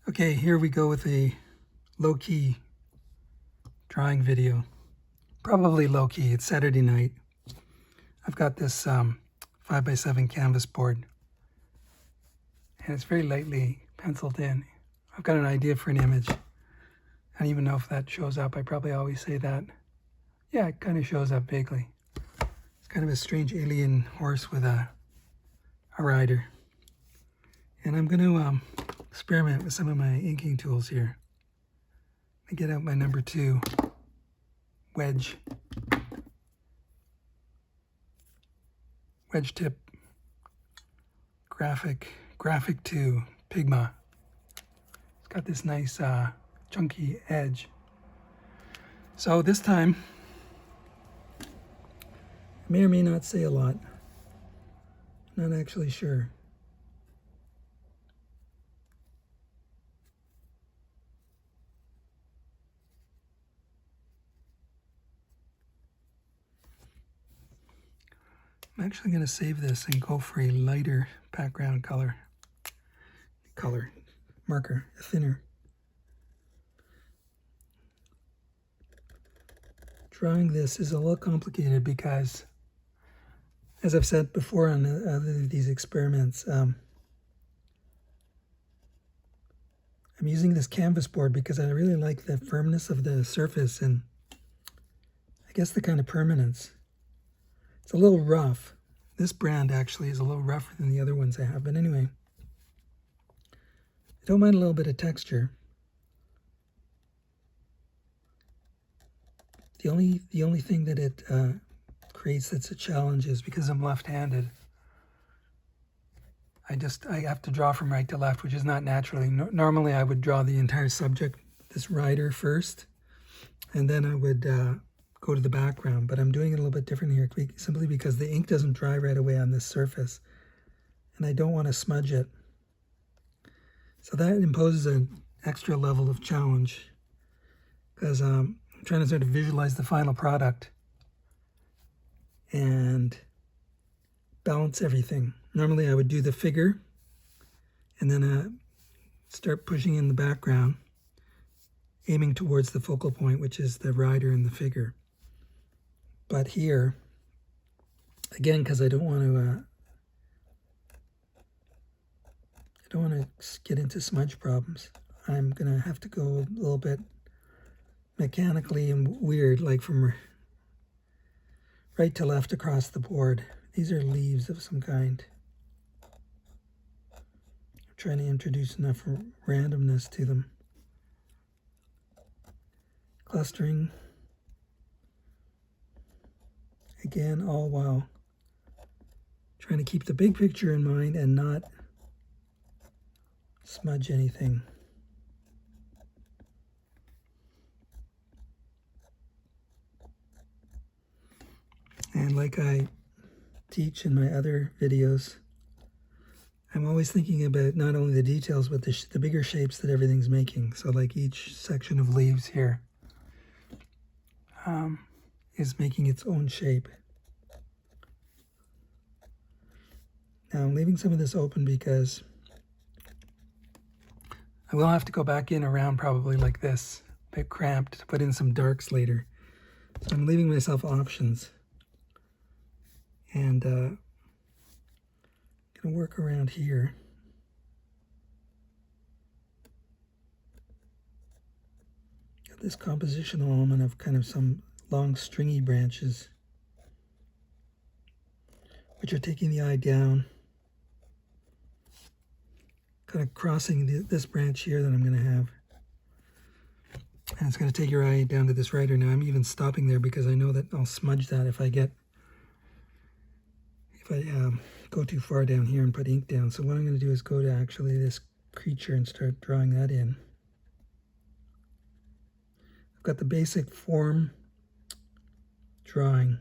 Okay, here we go with a low-key drawing video. Probably low-key, it's Saturday night. I've got this 5x7 canvas board, and it's very lightly penciled in. I've got an idea for an image. I don't even know if that shows up. I probably always say that. Yeah, it kind of shows up vaguely. It's kind of a strange alien horse with a rider. And I'm going to experiment with some of my inking tools here. I get out my number 2 wedge tip graphic 2 Pigma. It's got this nice chunky edge. So this time I may or may not say a lot. Not actually sure. I'm actually going to save this and go for a lighter background marker, a thinner. Drawing this is a little complicated because, as I've said before on other of these experiments, I'm using this canvas board because I really like the firmness of the surface and I guess the kind of permanence. It's a little rough. This brand actually is a little rougher than the other ones I have, but anyway, I don't mind a little bit of texture. The only thing that it creates that's a challenge is because I'm left-handed. I have to draw from right to left, which is not naturally. Normally I would draw the entire subject, this rider first, and then I would go to the background, but I'm doing it a little bit different here simply because the ink doesn't dry right away on this surface, and I don't want to smudge it. So that imposes an extra level of challenge because I'm trying to sort of visualize the final product and balance everything. Normally I would do the figure and then start pushing in the background, aiming towards the focal point, which is the rider and the figure. But here, again, because I don't want to get into smudge problems, I'm going to have to go a little bit mechanically and weird, like from right to left across the board. These are leaves of some kind. I'm trying to introduce enough randomness to them. Clustering. Again, all while trying to keep the big picture in mind and not smudge anything. And like I teach in my other videos, I'm always thinking about not only the details, but the bigger shapes that everything's making. So like each section of leaves here is making its own shape. Now I'm leaving some of this open because I will have to go back in around probably like this, a bit cramped, to put in some darks later. So I'm leaving myself options. And gonna work around here. Got this compositional element of kind of some long stringy branches, which are taking the eye down, kind of crossing this branch here that I'm going to have. And it's going to take your eye down to this rider. Now I'm even stopping there because I know that I'll smudge that if I go too far down here and put ink down. So what I'm going to do is go to actually this creature and start drawing that in. I've got the basic form drawing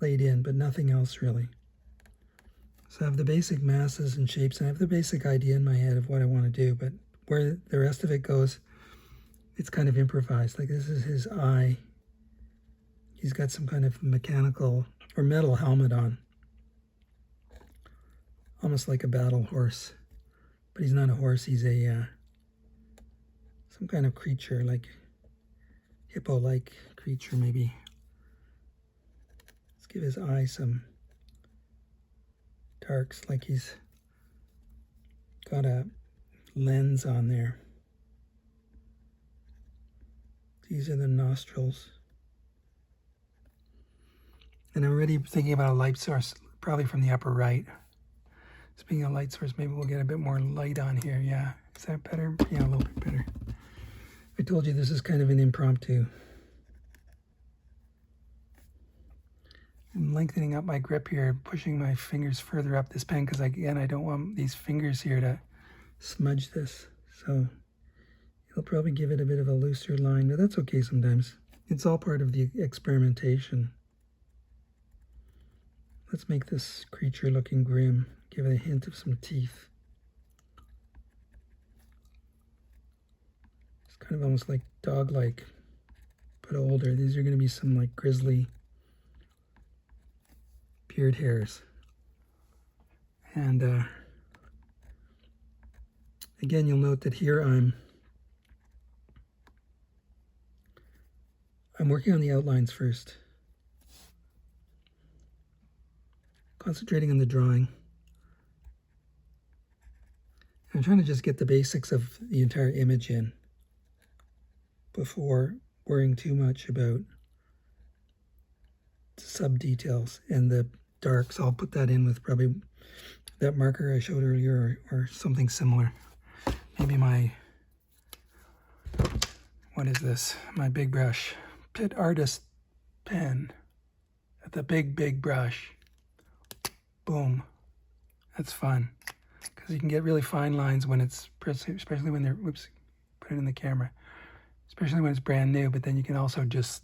laid in, but nothing else really. So I have the basic masses and shapes, and I have the basic idea in my head of what I want to do, but where the rest of it goes, it's kind of improvised. Like this is his eye. He's got some kind of mechanical or metal helmet on, almost like a battle horse. but he's not a horse. He's a some kind of creature, like hippo-like creature maybe. Let's give his eye some darks, like he's got a lens on there. These are the nostrils. And I'm already thinking about a light source, probably from the upper right. Speaking of light source, maybe we'll get a bit more light on here. Yeah, is that better? Yeah, a little bit better. I told you this is kind of an impromptu. I'm lengthening up my grip here, pushing my fingers further up this pen because, again, I don't want these fingers here to smudge this. So it'll probably give it a bit of a looser line, but that's okay sometimes. It's all part of the experimentation. Let's make this creature looking grim. Give it a hint of some teeth. It's kind of almost like dog-like, but older. These are going to be some like grizzly beard hairs. And again, you'll note that here I'm working on the outlines first. Concentrating on the drawing. I'm trying to just get the basics of the entire image in before worrying too much about the sub-details and the darks. I'll put that in with probably that marker I showed earlier or something similar. Maybe my, what is this? My big brush. Pit Artist pen. At the big brush. Boom. That's fun. Because you can get really fine lines when it's, especially when they're, oops, put it in the camera. Especially when it's brand new, but then you can also just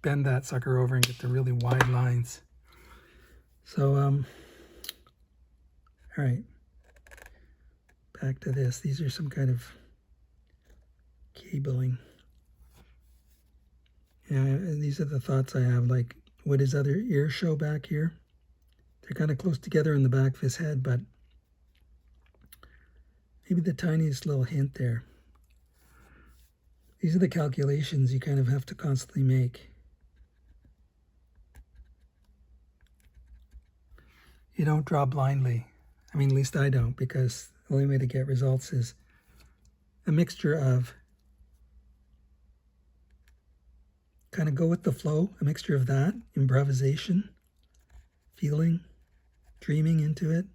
bend that sucker over and get the really wide lines. So, all right. Back to this. These are some kind of cabling. Yeah, these are the thoughts I have. Like, would his other ears show back here? They're kind of close together in the back of his head, but maybe the tiniest little hint there. These are the calculations you kind of have to constantly make. You don't draw blindly. I mean, at least I don't, because the only way to get results is a mixture of kind of go with the flow, a mixture of that, improvisation, feeling, dreaming into it,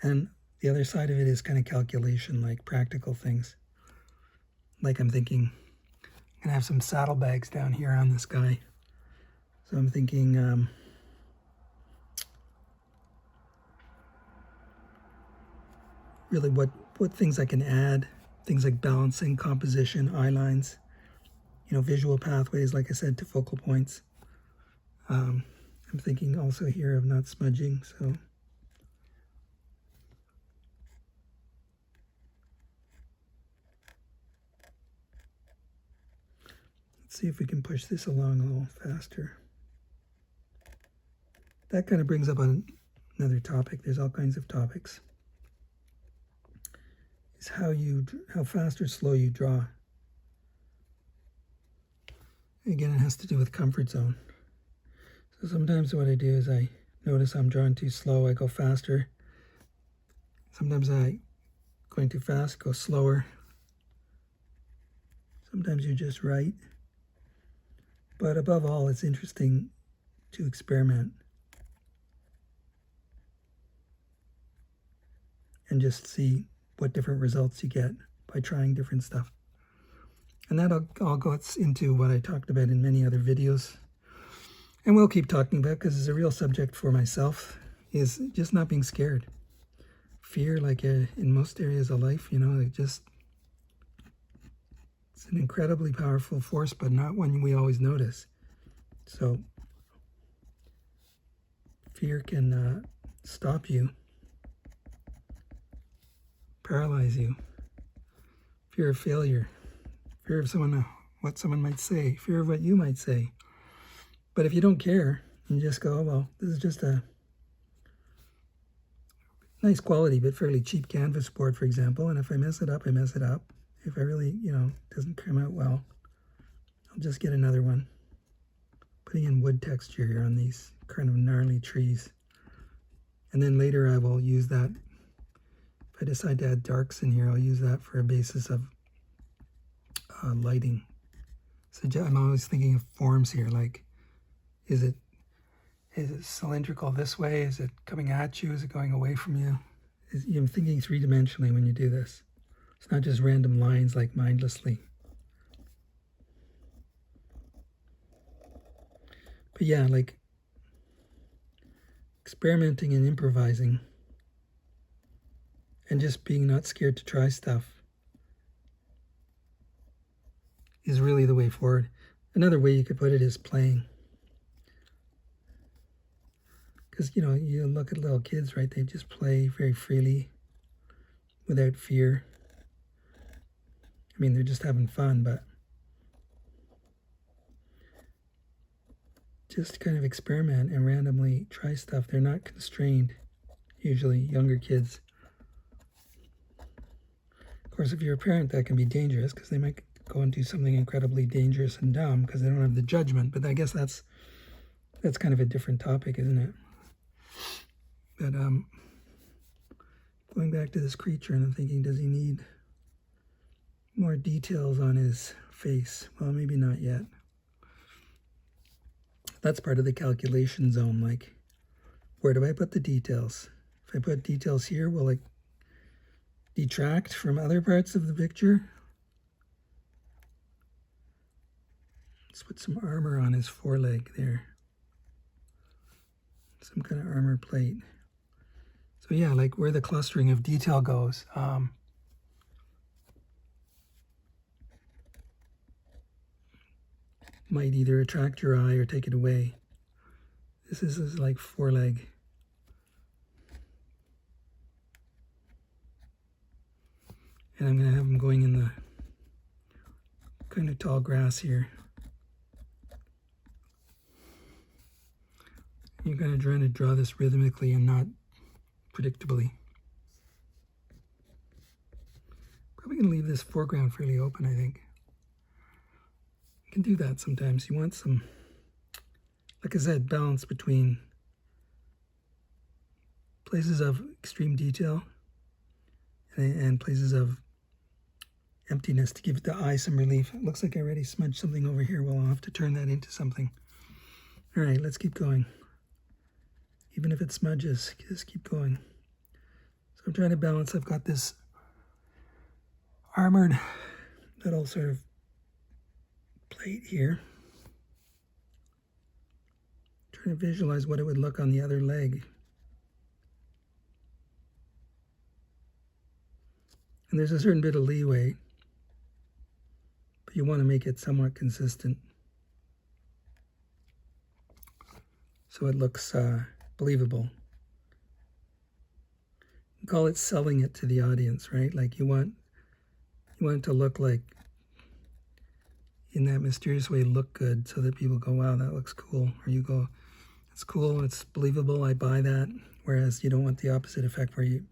and the other side of it is kind of calculation, like practical things. Like I'm thinking, I'm gonna have some saddlebags down here on this guy. So I'm thinking, really what things I can add, things like balancing, composition, eye lines, you know, visual pathways, like I said, to focal points. I'm thinking also here of not smudging, so. Let's see if we can push this along a little faster. That kind of brings up another topic. There's all kinds of topics. Is how fast or slow you draw. Again, it has to do with comfort zone. So sometimes what I do is I notice I'm drawing too slow, I go faster. Sometimes going too fast, go slower. Sometimes you're just right. But above all, it's interesting to experiment and just see what different results you get by trying different stuff. And that all goes into what I talked about in many other videos. And we'll keep talking about, because it's a real subject for myself, is just not being scared. Fear, like in most areas of life, you know, it's an incredibly powerful force, but not one we always notice. So fear can stop you, paralyze you. Fear of failure, fear of what someone might say, fear of what you might say. But if you don't care, you just go, oh, well, this is just nice quality but fairly cheap canvas board, for example, and if I mess it up, I mess it up. If I really, doesn't come out well, I'll just get another one. Putting in wood texture here on these kind of gnarly trees. And then later I will use that. If I decide to add darks in here, I'll use that for a basis of lighting. So I'm always thinking of forms here, like, is it cylindrical this way? Is it coming at you? Is it going away from you? You're thinking three-dimensionally when you do this. It's not just random lines like mindlessly. But yeah, like experimenting and improvising and just being not scared to try stuff is really the way forward. Another way you could put it is playing. Because, you look at little kids, right? They just play very freely without fear. I mean, they're just having fun, but just kind of experiment and randomly try stuff. They're not constrained, usually younger kids. Of course, if you're a parent, that can be dangerous because they might go and do something incredibly dangerous and dumb because they don't have the judgment. But I guess that's kind of a different topic, isn't it? But going back to this creature, and I'm thinking, does he need more details on his face? Well, maybe not yet. That's part of the calculation zone. Like, where do I put the details? If I put details here, will it detract from other parts of the picture? Let's put some armor on his foreleg there. Some kind of armor plate. So yeah, like where the clustering of detail goes. Might either attract your eye or take it away. This is like foreleg. And I'm going to have him going in the kind of tall grass here. You're kind of trying to draw this rhythmically and not predictably. Probably going to leave this foreground fairly open, I think. You can do that sometimes. You want some, like I said, balance between places of extreme detail and places of emptiness to give the eye some relief. It looks like I already smudged something over here. Well, I'll have to turn that into something. All right, let's keep going. Even if it smudges, just keep going. So I'm trying to balance. I've got this armored little sort of plate here. Trying to visualize what it would look on the other leg. And there's a certain bit of leeway, but you want to make it somewhat consistent so it looks believable. You call it selling it to the audience, right? Like you want it to look like, in that mysterious way, look good so that people go, wow, that looks cool. Or you go, it's cool, it's believable, I buy that. Whereas you don't want the opposite effect where you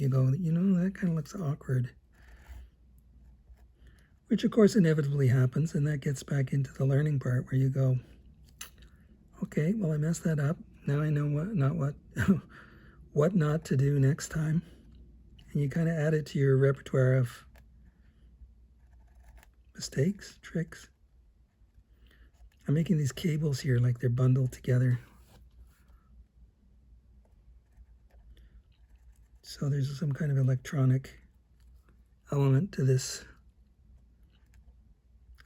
go, that kind of looks awkward. Which of course inevitably happens, and that gets back into the learning part where you go, okay, well I messed that up. Now I know what not to do next time. And you kind of add it to your repertoire of mistakes, tricks. I'm making these cables here like they're bundled together. So there's some kind of electronic element to this,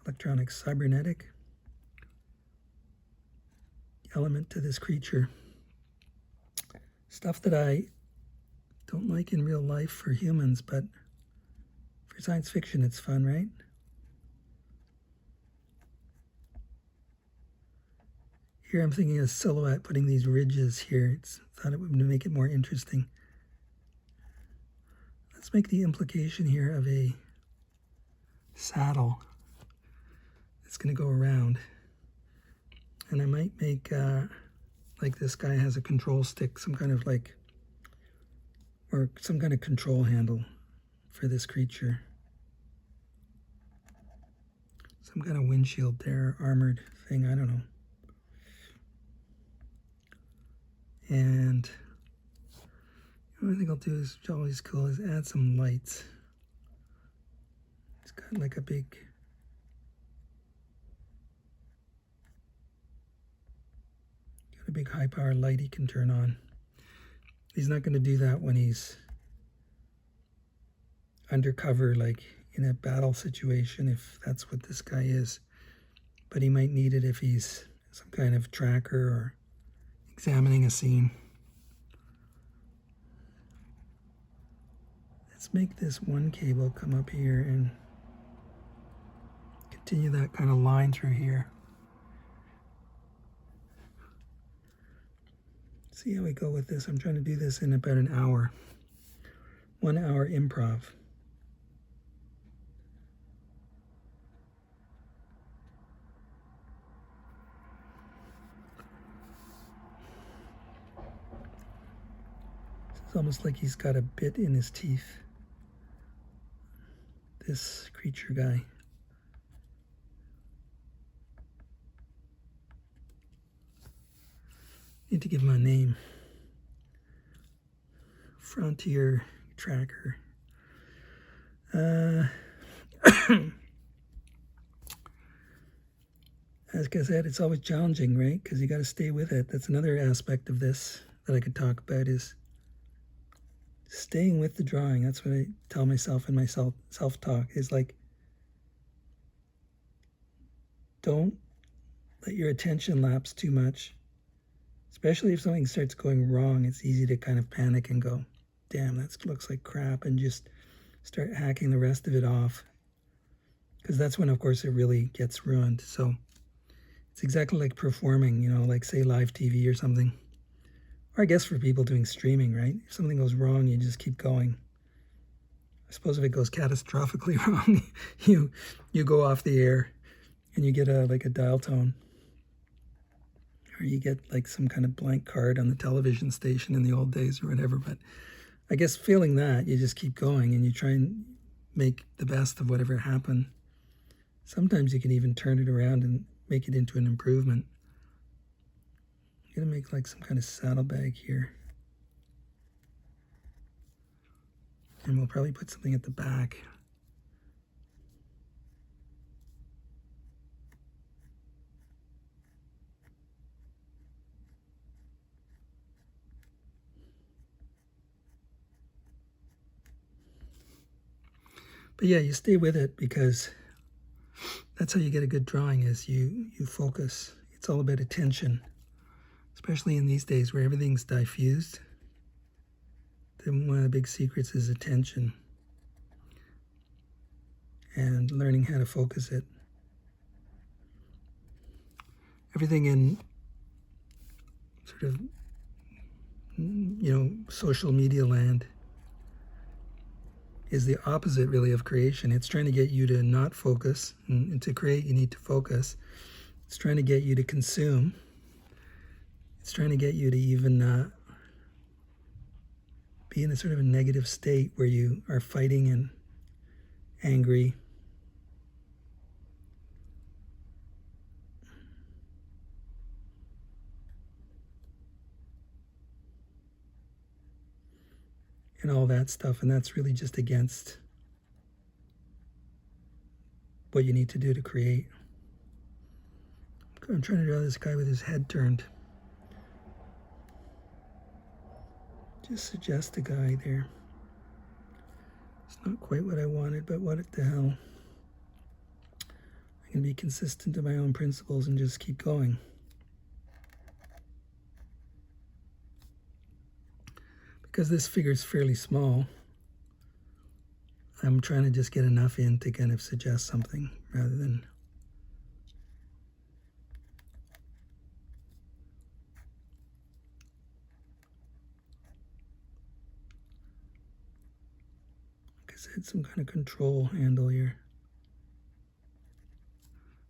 electronic cybernetic element to this creature. Stuff that I don't like in real life for humans, but for science fiction it's fun, right? Here I'm thinking of silhouette, putting these ridges here. Thought it would make it more interesting. Let's make the implication here of a saddle that's going to go around. And I might make, like this guy has a control stick, some kind of like or some kind of control handle for this creature. Some kind of windshield there, armored thing, I don't know. And what I think I'll do is always cool is add some lights. It's got like a big high power light he can turn on. He's not going to do that when he's undercover, like in a battle situation, if that's what this guy is. But he might need it if he's some kind of tracker or examining a scene. Let's make this one cable come up here and continue that kind of line through here. See how we go with this. I'm trying to do this in about an hour. 1 hour improv. It's almost like he's got a bit in his teeth. This creature guy. Need to give him a name. Frontier Tracker. As I said, it's always challenging, right? Because you got to stay with it. That's another aspect of this that I could talk about, is staying with the drawing. That's what I tell myself in my self-talk, is like, don't let your attention lapse too much. Especially if something starts going wrong, it's easy to kind of panic and go, damn, that looks like crap, and just start hacking the rest of it off. Because that's when, of course, it really gets ruined. So it's exactly like performing, you know, like say live TV or something. Or I guess for people doing streaming, right? If something goes wrong, you just keep going. I suppose if it goes catastrophically wrong, you go off the air and you get a dial tone. Or you get like some kind of blank card on the television station in the old days or whatever. But I guess failing that, you just keep going and you try and make the best of whatever happened. Sometimes you can even turn it around and make it into an improvement. I'm going to make like some kind of saddlebag here. And we'll probably put something at the back. But yeah, you stay with it, because that's how you get a good drawing, is you focus. It's all about attention, especially in these days where everything's diffused. Then one of the big secrets is attention and learning how to focus it. Everything in sort of, you know, social media land is the opposite really of creation. It's trying to get you to not focus, and to create you need to focus. It's trying to get you to consume. It's trying to get you to even be in a sort of a negative state where you are fighting and angry. And all that stuff, and that's really just against what you need to do to create. I'm trying to draw this guy with his head turned. Just suggest a guy there. It's not quite what I wanted, but what the hell. I can be consistent to my own principles and just keep going. Because this figure is fairly small, I'm trying to just get enough in to kind of suggest something rather than like I said, some kind of control handle here.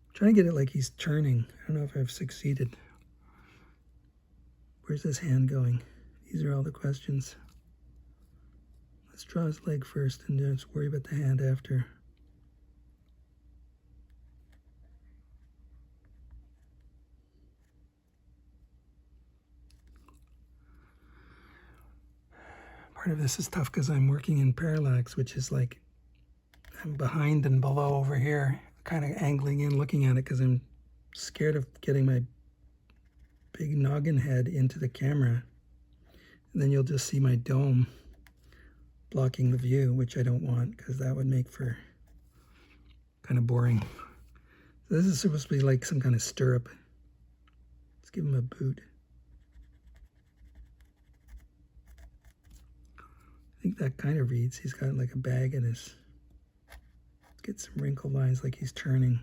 I'm trying to get it like he's turning. I don't know if I've succeeded. Where's this hand going? These are all the questions. Let's draw his leg first and just worry about the hand after. Part of this is tough because I'm working in parallax, which is like I'm behind and below over here, kind of angling in, looking at it because I'm scared of getting my big noggin head into the camera. And then you'll just see my dome blocking the view, which I don't want because that would make for kind of boring. So this is supposed to be like some kind of stirrup. Let's give him a boot. I think that kind of reads. He's got like a bag in his... Let's get some wrinkle lines like he's turning.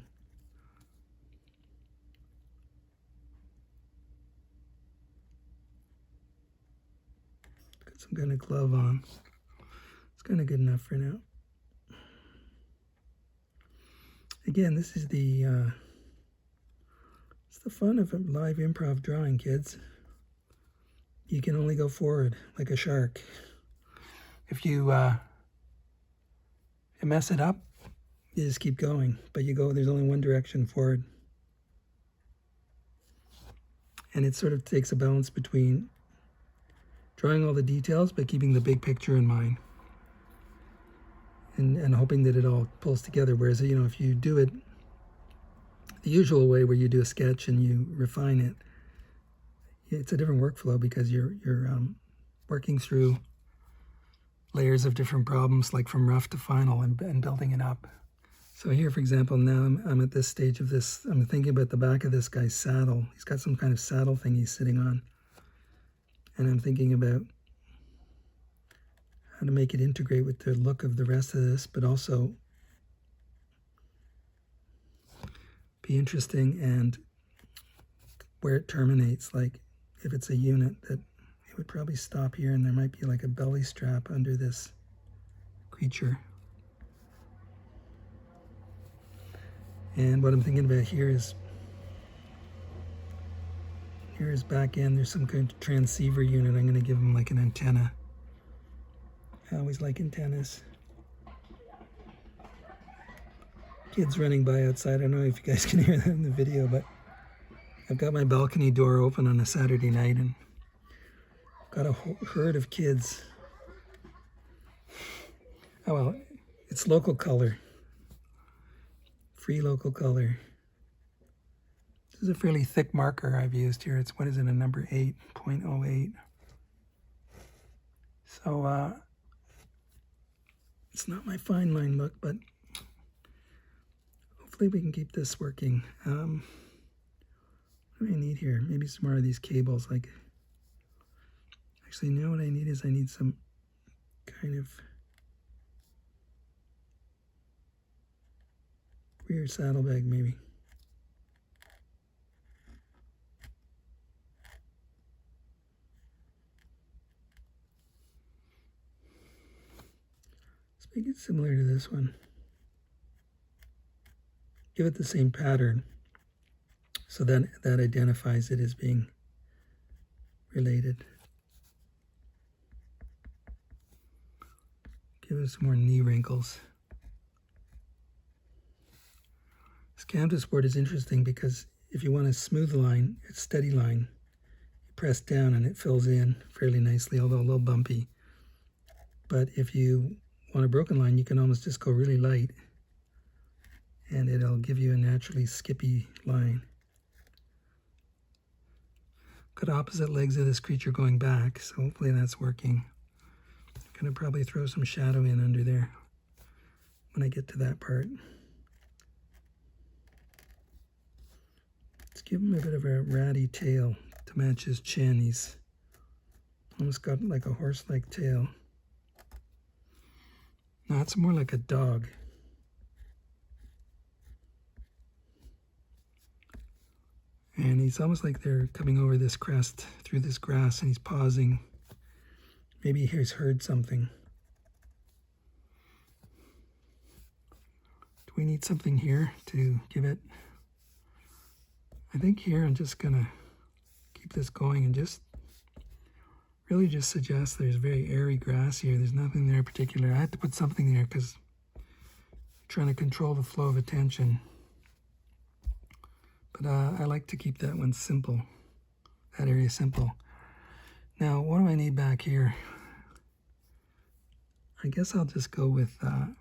Got some kind of glove on. It's kind of good enough for now. Again, this is the it's the fun of a live improv drawing, kids. You can only go forward like a shark. If you mess it up, you just keep going. But you go, there's only one direction forward. And it sort of takes a balance between drawing all the details but keeping the big picture in mind. And hoping that it all pulls together. Whereas, you know, if you do it the usual way where you do a sketch and you refine it, it's a different workflow because you're working through layers of different problems, like from rough to final, and building it up. So here, for example, now I'm at this stage of this. I'm thinking about the back of this guy's saddle. He's got some kind of saddle thing he's sitting on. And I'm thinking about how to make it integrate with the look of the rest of this, but also be interesting and where it terminates. Like if it's a unit, that it would probably stop here and there might be like a belly strap under this creature. And what I'm thinking about here is back end. There's some kind of transceiver unit. I'm going to give him like an antenna. I always like antennas. Kids running by outside. I don't know if you guys can hear that in the video, but I've got my balcony door open on a Saturday night and got a herd of kids. Oh well, it's local color. Free local color. This is a fairly thick marker I've used here. It's, what is it, a number 8.08. So it's not my fine line look, but hopefully we can keep this working. What do I need here? Maybe some more of these cables. Like, actually, you know what I need is I need some kind of rear saddlebag, maybe. Let's make it similar to this one. Give it the same pattern so that identifies it as being related. Give it some more knee wrinkles. This canvas board is interesting because if you want a smooth line, a steady line, you press down and it fills in fairly nicely, although a little bumpy. But if you want a broken line, you can almost just go really light and it'll give you a naturally skippy line. Got opposite legs of this creature going back, so hopefully that's working. I'm gonna probably throw some shadow in under there when I get to that part. Let's give him a bit of a ratty tail to match his chin. He's almost got like a horse-like tail. No, it's more like a dog. And he's almost like they're coming over this crest through this grass and he's pausing. Maybe he's heard something. Do we need something here to give it? I think here I'm just gonna keep this going and just really just suggests there's very airy grass here. There's nothing there in particular. I had to put something there because I'm trying to control the flow of attention. But I like to keep that one simple, that area simple. Now, what do I need back here? I guess I'll just go with, I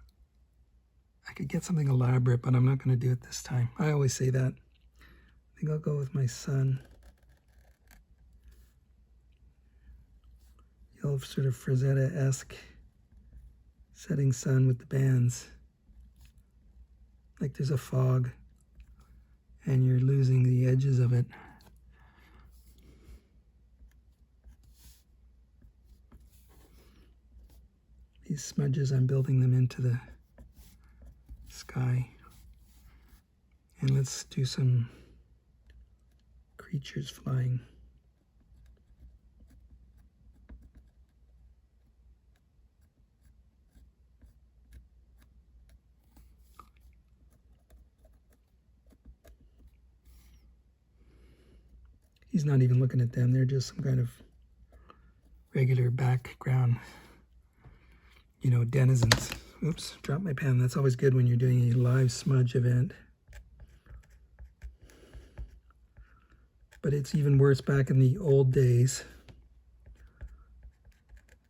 could get something elaborate, but I'm not going to do it this time. I always say that. I think I'll go with my sun. You'll have sort of Frazetta-esque setting sun with the bands. Like there's a fog and you're losing the edges of it. These smudges, I'm building them into the sky. And let's do some creatures flying. He's not even looking at them. They're just some kind of regular background, you know, denizens. Oops, dropped my pen. That's always good when you're doing a live smudge event. But it's even worse back in the old days.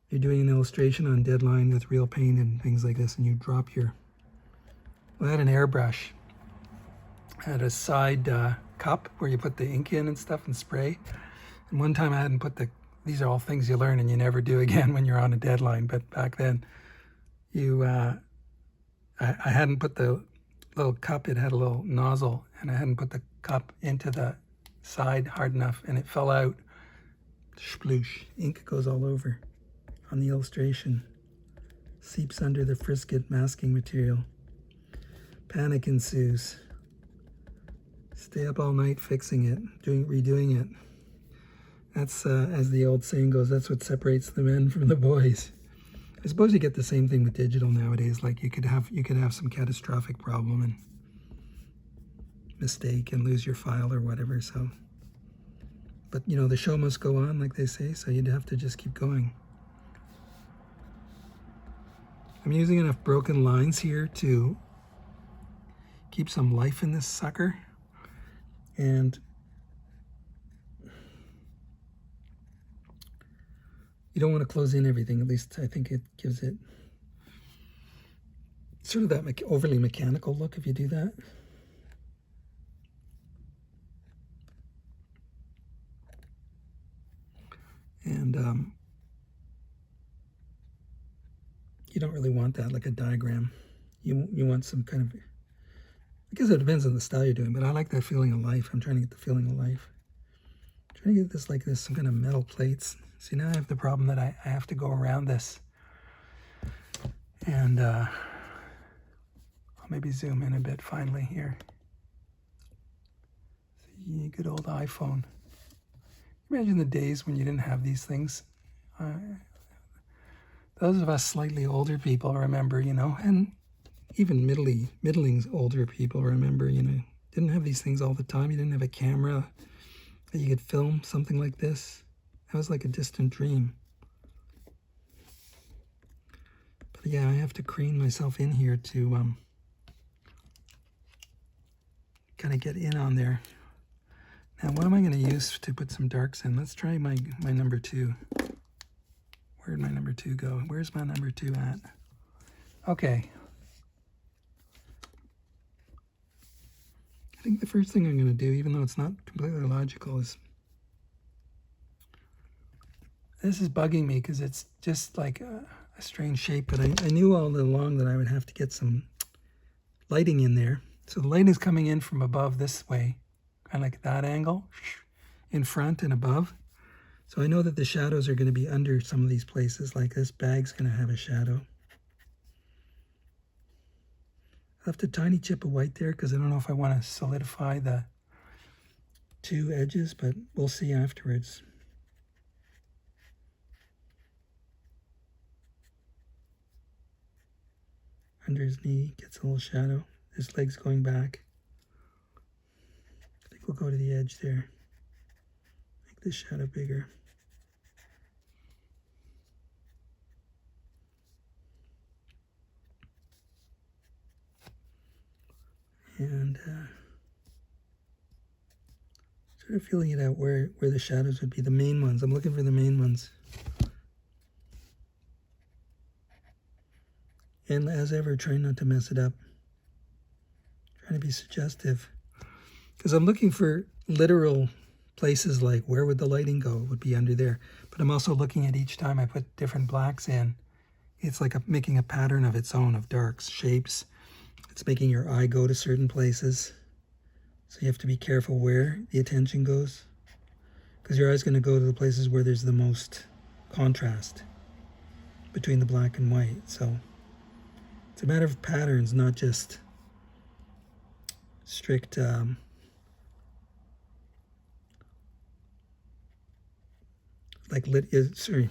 You're doing an illustration on deadline with real paint and things like this, and you drop your... Well, I had an airbrush. I had a side cup where you put the ink in and stuff and spray. And one time I hadn't put the... These are all things you learn and you never do again when you're on a deadline. But back then, I hadn't put the little cup. It had a little nozzle, and I hadn't put the cup into the side hard enough, and it fell out. Sploosh. Ink goes all over on the illustration. Seeps under the frisket masking material. Panic ensues. Stay up all night fixing it, redoing it. That's, as the old saying goes, that's what separates the men from the boys. I suppose you get the same thing with digital nowadays. Like you could have some catastrophic problem and mistake and lose your file or whatever. So, but you know, the show must go on, like they say. So you'd have to just keep going. I'm using enough broken lines here to keep some life in this sucker. And you don't want to close in everything. At least I think it gives it sort of that overly mechanical look if you do that. And you don't really want that like a diagram. You want some kind of... I guess it depends on the style you're doing, but I like that feeling of life. I'm trying to get the feeling of life. I'm trying to get this like this, some kind of metal plates. See, now I have the problem that I have to go around this. And I'll maybe zoom in a bit finally here. See, good old iPhone. Imagine the days when you didn't have these things. Those of us slightly older people remember, you know, and even middling older people remember, you know, didn't have these things all the time. You didn't have a camera that you could film something like this. That was like a distant dream. But yeah, I have to crane myself in here to kind of get in on there. Now, what am I going to use to put some darks in? Let's try my number 2. Where'd my number 2 go? Where's my number 2 at? Okay. I think the first thing I'm going to do, even though it's not completely logical, is... This is bugging me because it's just like a strange shape, but I knew all along that I would have to get some lighting in there. So the light is coming in from above this way, kind of like that angle, in front and above. So I know that the shadows are going to be under some of these places, like this bag's going to have a shadow. I left a tiny chip of white there because I don't know if I want to solidify the 2 edges, but we'll see afterwards. Under his knee, gets a little shadow. His leg's going back. I think we'll go to the edge there. Make this shadow bigger. And sort of feeling it out where the shadows would be, the main ones. I'm looking for the main ones. And as ever, trying not to mess it up. Trying to be suggestive. Because I'm looking for literal places like where would the lighting go? It would be under there. But I'm also looking at each time I put different blacks in. It's like making a pattern of its own, of darks, shapes. It's making your eye go to certain places. So you have to be careful where the attention goes. Because your eye's going to go to the places where there's the most contrast between the black and white. So it's a matter of patterns, not just strict sorry,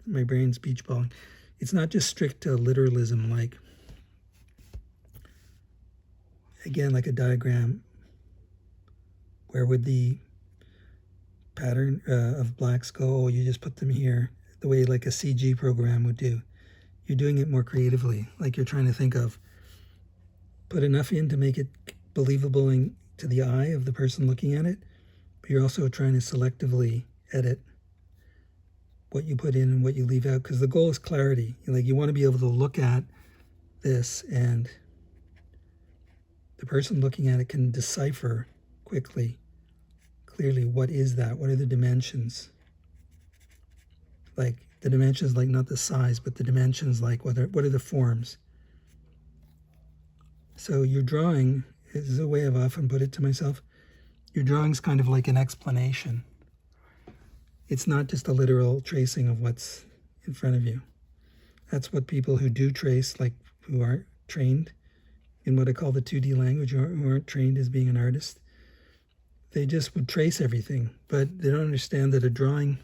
my brain's beach balling. It's not just strict literalism, like, again, like a diagram. Where would the pattern of blacks go? Oh, you just put them here, the way like a CG program would do. You're doing it more creatively, like you're trying to think of, put enough in to make it believable to the eye of the person looking at it, but you're also trying to selectively edit what you put in and what you leave out, because the goal is clarity. Like, you want to be able to look at this and the person looking at it can decipher clearly, what is that? What are the dimensions? Like the dimensions, like not the size, but the dimensions, like what are the forms? So your drawing is a way I've often put it to myself. Your drawing's kind of like an explanation. It's not just a literal tracing of what's in front of you. That's what people who do trace, like who aren't trained in what I call the 2D language, or who aren't trained as being an artist, they just would trace everything, but they don't understand that a drawing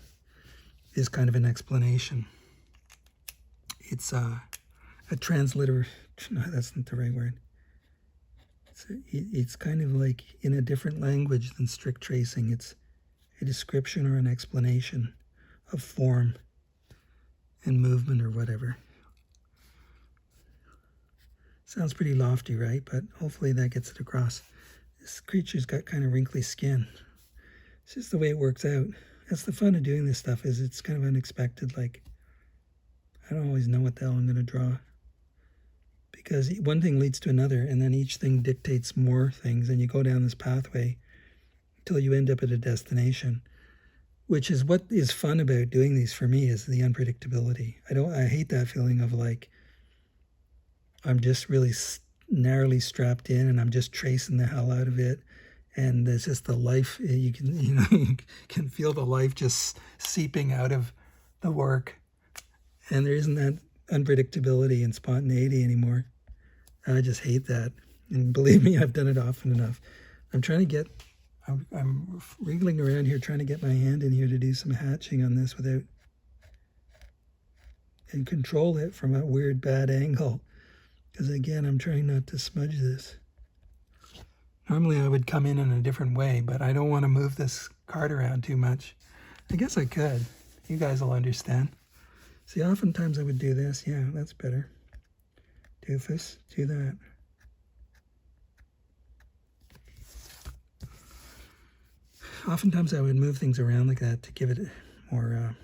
is kind of an explanation. It's a transliter. No, that's not the right word. It's kind of like in a different language than strict tracing. It's a description or an explanation of form and movement or whatever. Sounds pretty lofty, right? But hopefully that gets it across. This creature's got kind of wrinkly skin. It's just the way it works out. That's the fun of doing this stuff, is it's kind of unexpected. Like, I don't always know what the hell I'm going to draw. Because one thing leads to another, and then each thing dictates more things, and you go down this pathway until you end up at a destination, which is what is fun about doing these for me, is the unpredictability. I hate that feeling of like, I'm just really narrowly strapped in and I'm just tracing the hell out of it, and there's just the life, you can feel the life just seeping out of the work, and there isn't that unpredictability and spontaneity anymore. I just hate that, and believe me, I've done it often enough. I'm wriggling around here trying to get my hand in here to do some hatching on this and control it from a weird bad angle. Because again, I'm trying not to smudge this. Normally I would come in a different way, but I don't want to move this card around too much. I guess I could. You guys will understand. See, oftentimes I would do this. Yeah, that's better. Doofus, do that. Oftentimes I would move things around like that to give it more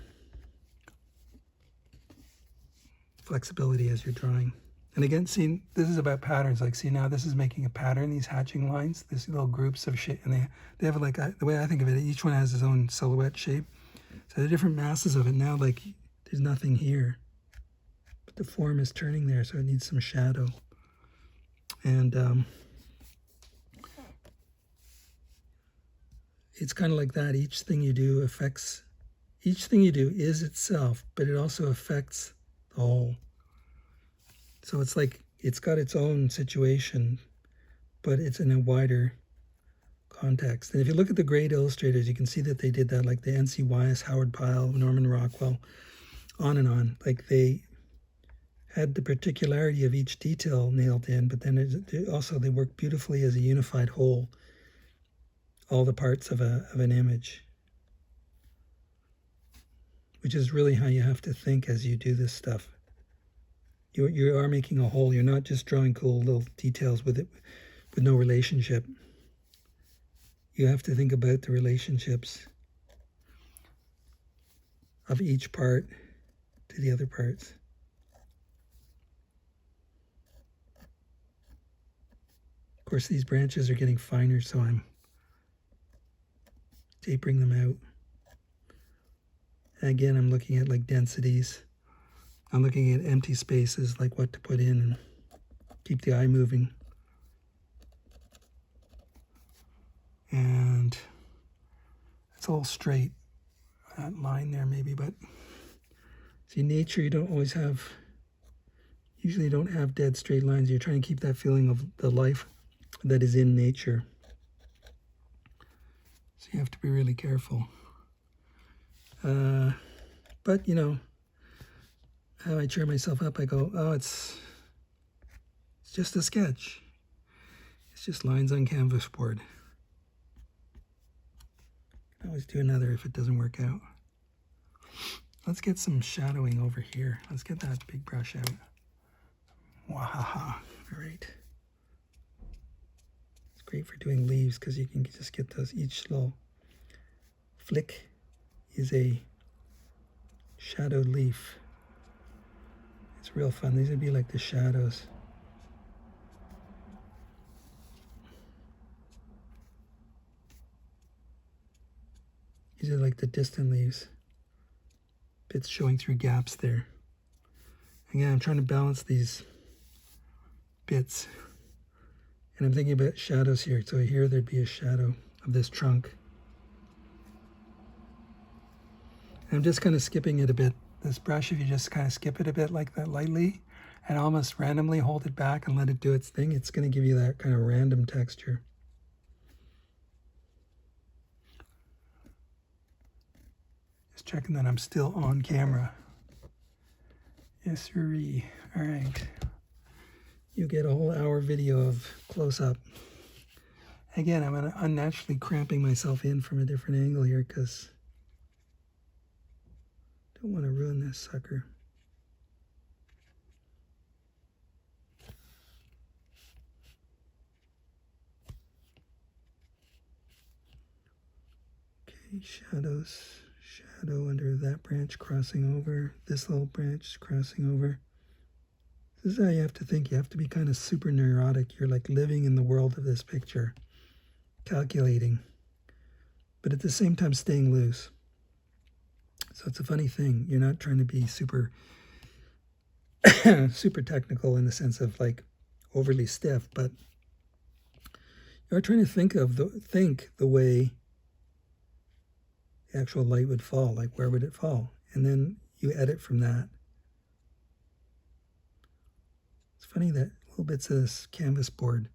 flexibility as you're drawing. And again, see, this is about patterns. Like, see, now this is making a pattern, these hatching lines, these little groups of shape. And they have like, the way I think of it, each one has its own silhouette shape. So the different masses of it now, like, there's nothing here. But the form is turning there, so it needs some shadow. And it's kind of like that. Each thing you do is itself, but it also affects the whole. So it's like it's got its own situation, but it's in a wider context. And if you look at the great illustrators, you can see that they did that, like the N.C. Wyeth, Howard Pyle, Norman Rockwell, on and on. Like, they had the particularity of each detail nailed in, but then they work beautifully as a unified whole, all the parts of an image, which is really how you have to think as you do this stuff. You are making a whole. You're not just drawing cool little details with it, with no relationship. You have to think about the relationships of each part to the other parts. Of course, these branches are getting finer, so I'm tapering them out. And again, I'm looking at like densities. I'm looking at empty spaces, like what to put in and keep the eye moving. And it's all straight, that line there maybe, but see, nature, you don't always have, usually you don't have dead straight lines. You're trying to keep that feeling of the life that is in nature. So you have to be really careful. But, you know, how I cheer myself up, I go, oh, it's just a sketch. It's just lines on canvas board. I can always do another if it doesn't work out. Let's get some shadowing over here. Let's get that big brush out. Wahaha. All right. It's great for doing leaves because you can just get those, each little flick is a shadowed leaf. It's real fun. These would be like the shadows. These are like the distant leaves. Bits showing through gaps there. Again, I'm trying to balance these bits. And I'm thinking about shadows here. So here there'd be a shadow of this trunk. And I'm just kind of skipping it a bit. This brush, if you just kind of skip it a bit like that lightly and almost randomly hold it back and let it do its thing, it's going to give you that kind of random texture. Just checking that I'm still on camera. Yes, sirree. All right. You get a whole hour video of close-up. Again, I'm unnaturally cramping myself in from a different angle here because I don't want to ruin this sucker. Okay, shadows. Shadow under that branch crossing over. This little branch is crossing over. This is how you have to think. You have to be kind of super neurotic. You're like living in the world of this picture, calculating, but at the same time staying loose. So it's a funny thing. You're not trying to be super super technical in the sense of like overly stiff, but you're trying to think the way the actual light would fall, like where would it fall? And then you edit from that. It's funny that little bits of this canvas board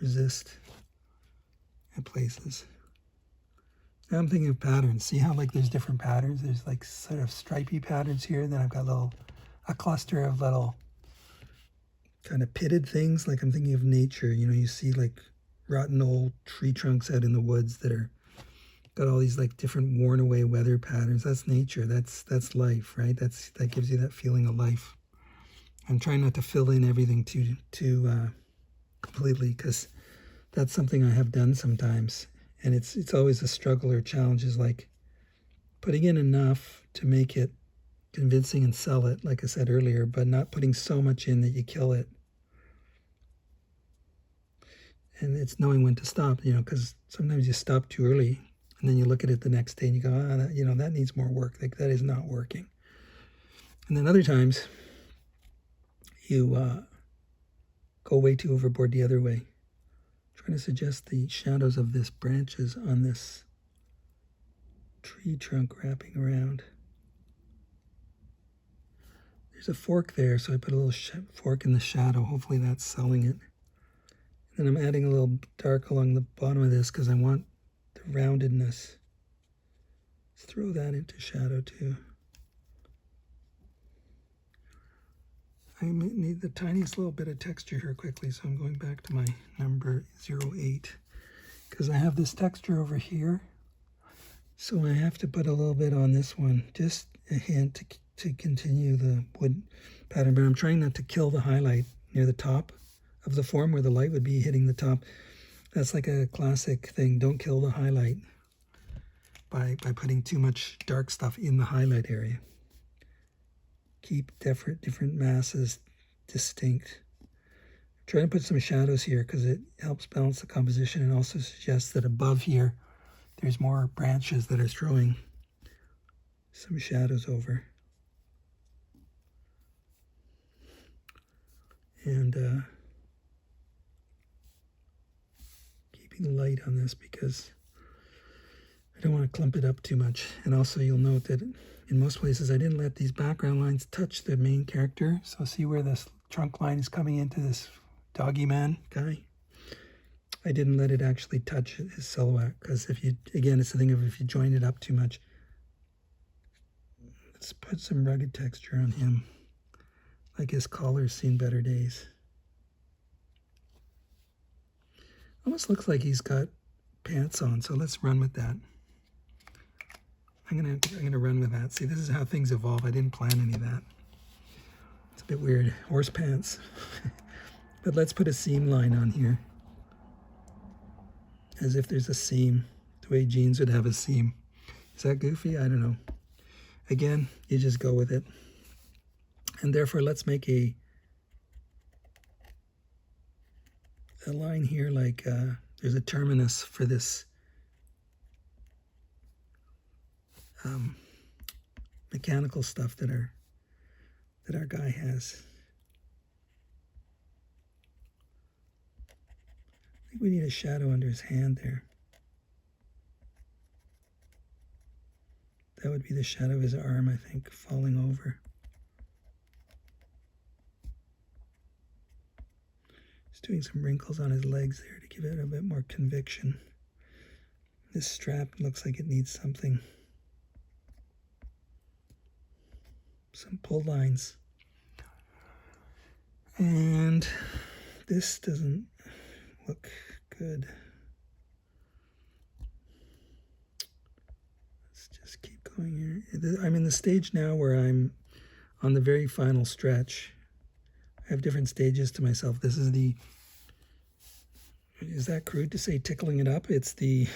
resist at places. Now I'm thinking of patterns. See how like there's different patterns? There's like sort of stripy patterns here. Then I've got a cluster of little kind of pitted things. Like I'm thinking of nature. You know, you see like rotten old tree trunks out in the woods that are got all these like different worn away weather patterns. That's nature. That's life, right? That gives you that feeling of life. I'm trying not to fill in everything too completely because that's something I have done sometimes. And it's always a struggle or challenge, is like putting in enough to make it convincing and sell it, like I said earlier, but not putting so much in that you kill it. And it's knowing when to stop, you know, because sometimes you stop too early and then you look at it the next day and you go, that needs more work. Like that is not working. And then other times you go way too overboard the other way. Trying to suggest the shadows of this branches on this tree trunk wrapping around. There's a fork there, so I put a little fork in the shadow. Hopefully that's selling it. And I'm adding a little dark along the bottom of this because I want the roundedness. Let's throw that into shadow too. I need the tiniest little bit of texture here quickly, so I'm going back to my number 08 because I have this texture over here. So I have to put a little bit on this one, just a hint to continue the wood pattern, but I'm trying not to kill the highlight near the top of the form where the light would be hitting the top. That's like a classic thing. Don't kill the highlight by putting too much dark stuff in the highlight area. Keep different masses distinct. Try to put some shadows here because it helps balance the composition, and also suggests that above here there's more branches that are throwing some shadows over. And keeping light on this because I don't want to clump it up too much. And also you'll note that in most places I didn't let these background lines touch the main character. So see where this trunk line is coming into this doggy man guy? I didn't let it actually touch his silhouette because if you, again, it's the thing of if you join it up too much. Let's put some rugged texture on him. Like his collar's seen better days. Almost looks like he's got pants on, so let's run with that. I'm gonna run with that. See, this is how things evolve. I didn't plan any of that. It's a bit weird. Horse pants. But let's put a seam line on here. As if there's a seam. The way jeans would have a seam. Is that goofy? I don't know. Again, you just go with it. And therefore, let's make a line here like there's a terminus for this mechanical stuff that our guy has. I think we need a shadow under his hand there. That would be the shadow of his arm, I think, falling over. Just doing some wrinkles on his legs there to give it a bit more conviction. This strap looks like it needs something. Some pull lines. And this doesn't look good. Let's just keep going here. I'm in the stage now where I'm on the very final stretch. I have different stages to myself. This is the, is that crude to say tickling it up? It's the,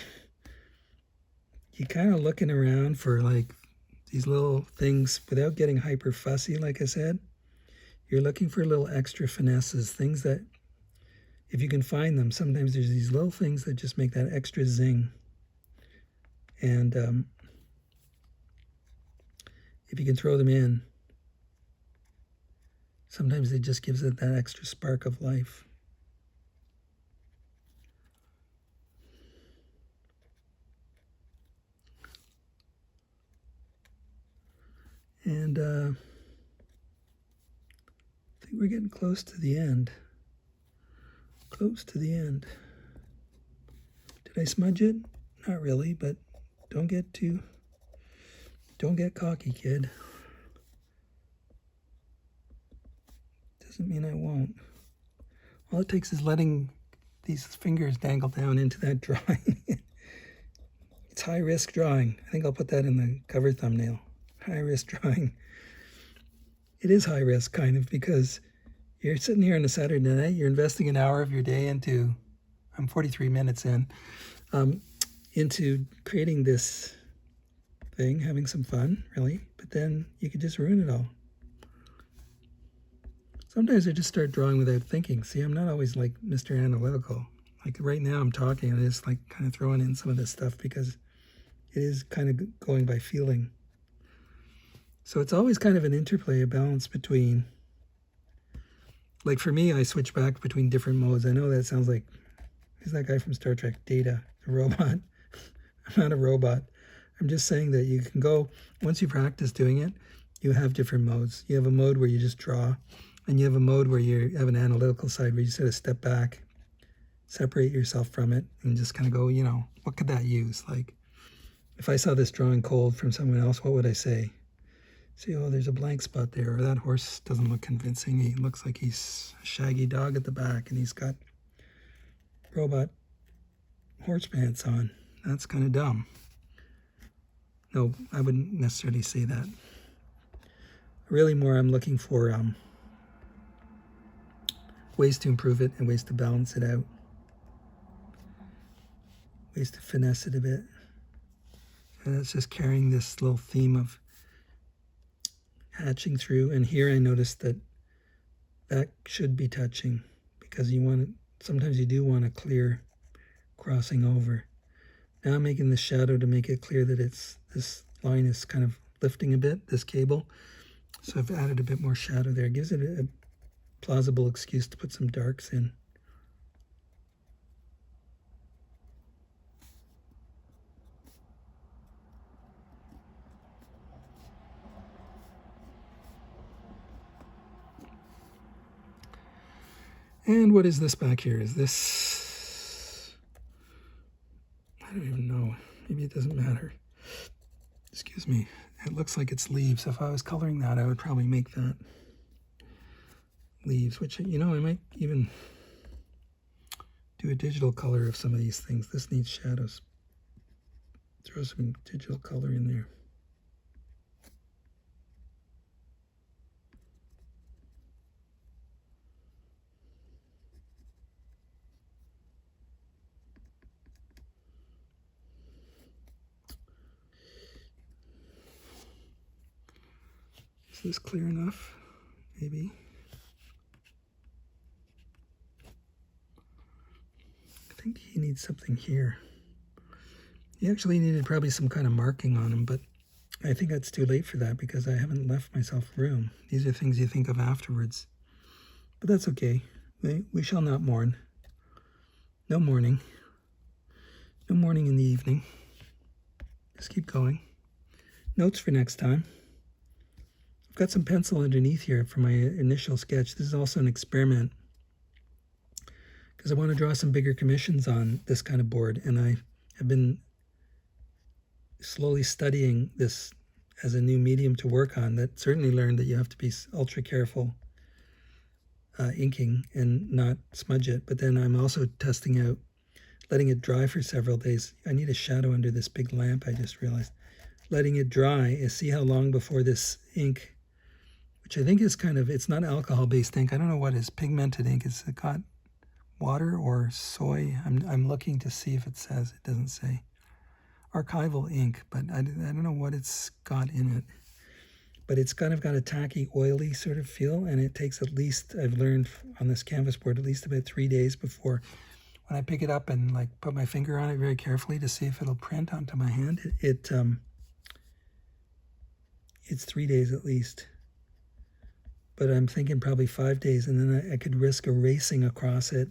you kind of looking around for like these little things without getting hyper fussy, like I said. You're looking for little extra finesses, things that, if you can find them, sometimes there's these little things that just make that extra zing. And if you can throw them in, sometimes it just gives it that extra spark of life. And I think we're getting close to the end. Close to the end. Did I smudge it? Not really, but don't get cocky, kid. Doesn't mean I won't. All it takes is letting these fingers dangle down into that drawing. It's high risk drawing. I think I'll put that in the cover thumbnail. High risk drawing. It is high risk kind of because you're sitting here on a Saturday night, you're investing an hour of your day into, I'm 43 minutes in, into creating this thing, having some fun, really, but then you could just ruin it all. Sometimes I just start drawing without thinking. See, I'm not always like Mr. Analytical. Like right now I'm talking, I'm just like kind of throwing in some of this stuff because it is kind of going by feeling. So it's always kind of an interplay, a balance between, like for me, I switch back between different modes. I know that sounds like, who's that guy from Star Trek, Data, the robot? I'm not a robot. I'm just saying that you can go, once you practice doing it, you have different modes. You have a mode where you just draw, and you have a mode where you have an analytical side where you sort of step back, separate yourself from it, and just kind of go, you know, what could that use? Like, if I saw this drawing cold from someone else, what would I say? See, oh, there's a blank spot there, or that horse doesn't look convincing. He looks like he's a shaggy dog at the back, and he's got robot horse pants on. That's kind of dumb. No, I wouldn't necessarily say that. Really more I'm looking for ways to improve it and ways to balance it out. Ways to finesse it a bit. And it's just carrying this little theme of hatching through. And here I noticed that that should be touching, because you want to, sometimes you do want a clear crossing over. Now I'm making the shadow to make it clear that this line is kind of lifting a bit, this cable. So I've added a bit more shadow there. It gives it a plausible excuse to put some darks in. And what is this back here? Is this... I don't even know. Maybe it doesn't matter. Excuse me. It looks like it's leaves. If I was coloring that, I would probably make that leaves, which, you know, I might even do a digital color of some of these things. This needs shadows. Throw some digital color in there. Is this clear enough? Maybe. I think he needs something here. He actually needed probably some kind of marking on him, but I think that's too late for that because I haven't left myself room. These are things you think of afterwards. But that's okay. We shall not mourn. No mourning. No mourning in the evening. Just keep going. Notes for next time. I've got some pencil underneath here for my initial sketch. This is also an experiment because I want to draw some bigger commissions on this kind of board, and I have been slowly studying this as a new medium to work on. That certainly learned that you have to be ultra careful inking and not smudge it, but then I'm also testing out letting it dry for several days. I need a shadow under this big lamp, I just realized. Letting it dry is see how long before this ink, which I think is kind of, it's not alcohol-based ink. I don't know what is pigmented ink. Is it got water or soy? I'm looking to see if it says. It doesn't say. Archival ink, but I don't know what it's got in it. But it's kind of got a tacky, oily sort of feel, and it takes at least, I've learned on this canvas board, at least about 3 days before, when I pick it up and like put my finger on it very carefully to see if it'll print onto my hand, it's 3 days at least. But I'm thinking probably 5 days, and then I could risk erasing across it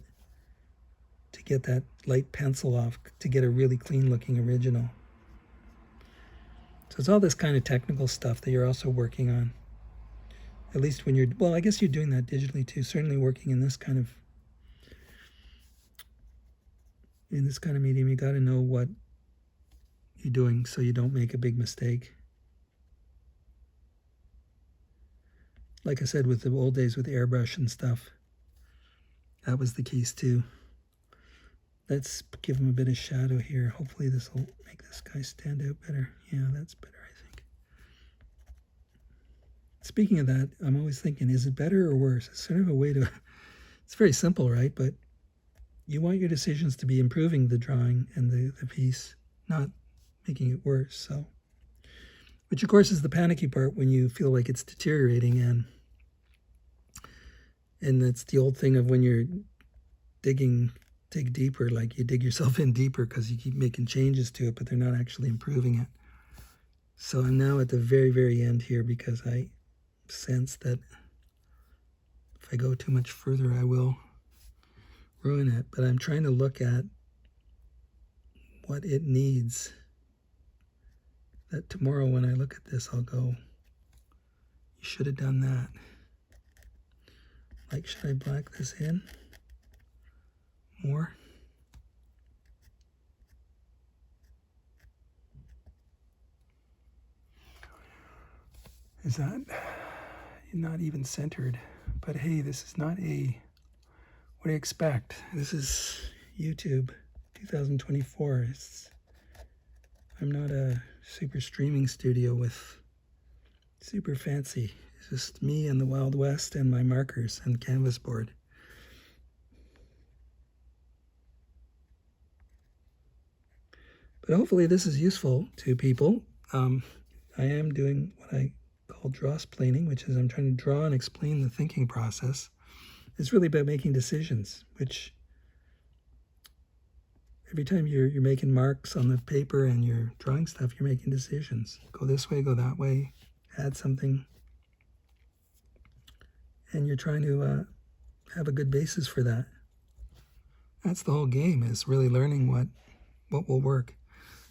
to get that light pencil off, to get a really clean looking original. So it's all this kind of technical stuff that you're also working on. At least when you're, well, I guess you're doing that digitally too, certainly working in this kind of medium. You got to know what you're doing so you don't make a big mistake. Like I said, with the old days with airbrush and stuff, that was the case too. Let's give him a bit of shadow here. Hopefully this will make this guy stand out better. Yeah, that's better, I think. Speaking of that, I'm always thinking, is it better or worse? It's sort of a way to, it's very simple, right? But you want your decisions to be improving the drawing and the piece, not making it worse. So, which of course is the panicky part when you feel like it's deteriorating, and that's the old thing of when you're dig deeper, like you dig yourself in deeper because you keep making changes to it, but they're not actually improving it. So I'm now at the very, very end here because I sense that if I go too much further, I will ruin it. But I'm trying to look at what it needs, that tomorrow when I look at this, I'll go, you should have done that. Like, should I black this in more? Is that not even centered? But hey, this is not a, what do you expect? This is YouTube 2024. I'm not a super streaming studio with super fancy. This Just me and the Wild West and my markers and canvas board. But hopefully this is useful to people. I am doing what I call draw-splaining, which is I'm trying to draw and explain the thinking process. It's really about making decisions, which every time you're making marks on the paper and you're drawing stuff, you're making decisions. Go this way, go that way, add something. And you're trying to have a good basis for that. That's the whole game, is really learning what will work.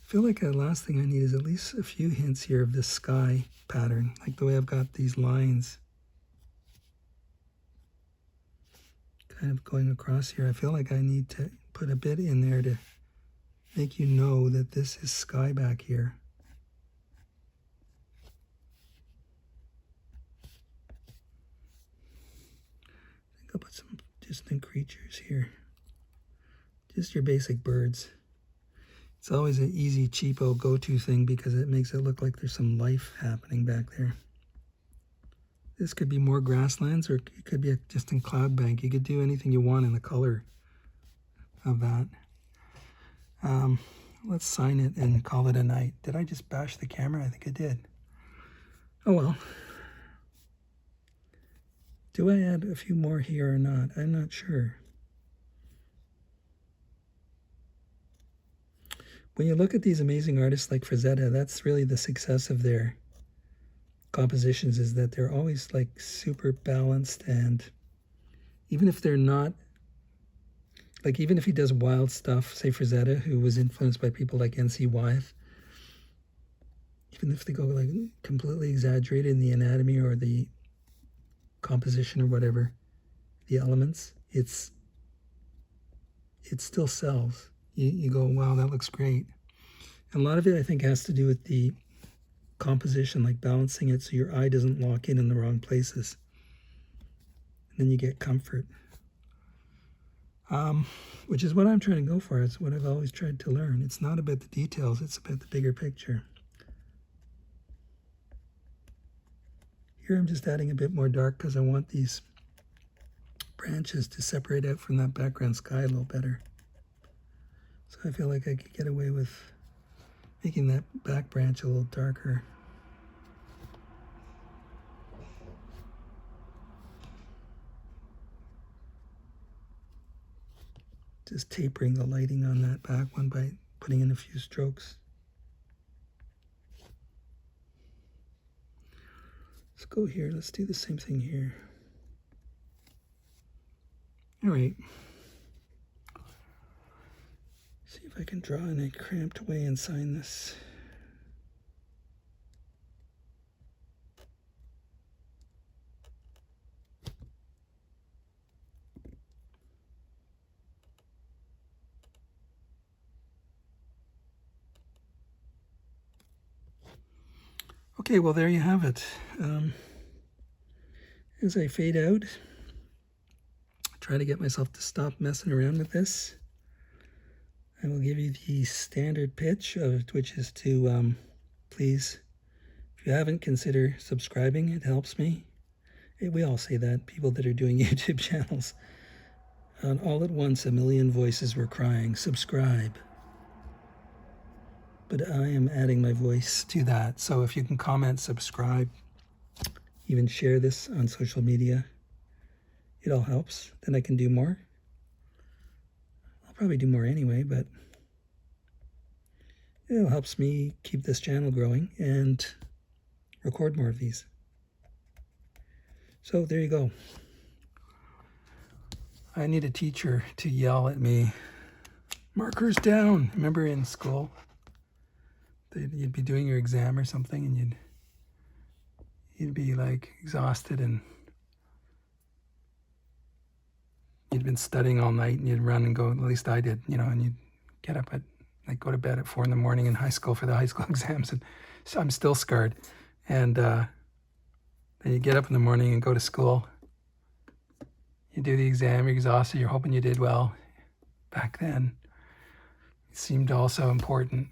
I feel like the last thing I need is at least a few hints here of this sky pattern, like the way I've got these lines kind of going across here. I feel like I need to put a bit in there to make you know that this is sky back here. I think I'll put some distant creatures here. Just your basic birds. It's always an easy, cheapo go-to thing because it makes it look like there's some life happening back there. This could be more grasslands, or it could be just in cloud bank. You could do anything you want in the color of that. Let's sign it and call it a night. Did I just bash the camera? I think I did. Oh well. Do I add a few more here or not? I'm not sure. When you look at these amazing artists like Frazetta, that's really the success of their compositions, is that they're always like super balanced, and even if they're not, like even if he does wild stuff, say Frazetta, who was influenced by people like N.C. Wyeth, even if they go like completely exaggerated in the anatomy or the composition or whatever, the elements, it still sells. You go, wow, that looks great. And a lot of it, I think, has to do with the composition, like balancing it so your eye doesn't lock in the wrong places. And then you get comfort. Which is what I'm trying to go for. It's what I've always tried to learn. It's not about the details, it's about the bigger picture. Here I'm just adding a bit more dark because I want these branches to separate out from that background sky a little better. So I feel like I could get away with making that back branch a little darker. Just tapering the lighting on that back one by putting in a few strokes. Let's go here. Let's do the same thing here. All right. See if I can draw in a cramped way and sign this. Okay, well, there you have it. As I fade out, try to get myself to stop messing around with this. I will give you the standard pitch, which is to please, if you haven't, consider subscribing. It helps me. We all say that, people that are doing YouTube channels. All at once, a million voices were crying, subscribe. But I am adding my voice to that. So if you can comment, subscribe, even share this on social media, it all helps. Then I can do more. I'll probably do more anyway, but it helps me keep this channel growing and record more of these. So there you go. I need a teacher to yell at me, markers down. Remember in school, you'd be doing your exam or something and you'd be like exhausted and you'd been studying all night and you'd run and go, at least I did, and you'd get up at, like, go to bed at 4 in the morning in high school for the high school exams. And so I'm still scarred. And then you get up in the morning and go to school. You do the exam, you're exhausted, you're hoping you did well. Back then, it seemed also important.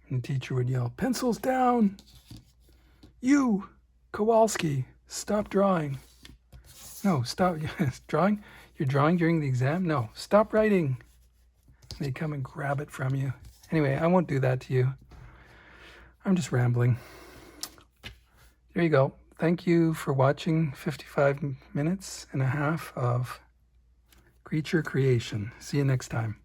And the teacher would yell, pencils down, you. Kowalski, stop drawing. No, stop drawing. You're drawing during the exam? No, stop writing. They come and grab it from you. Anyway, I won't do that to you. I'm just rambling. There you go. Thank you for watching 55 minutes and a half of creature creation. See you next time.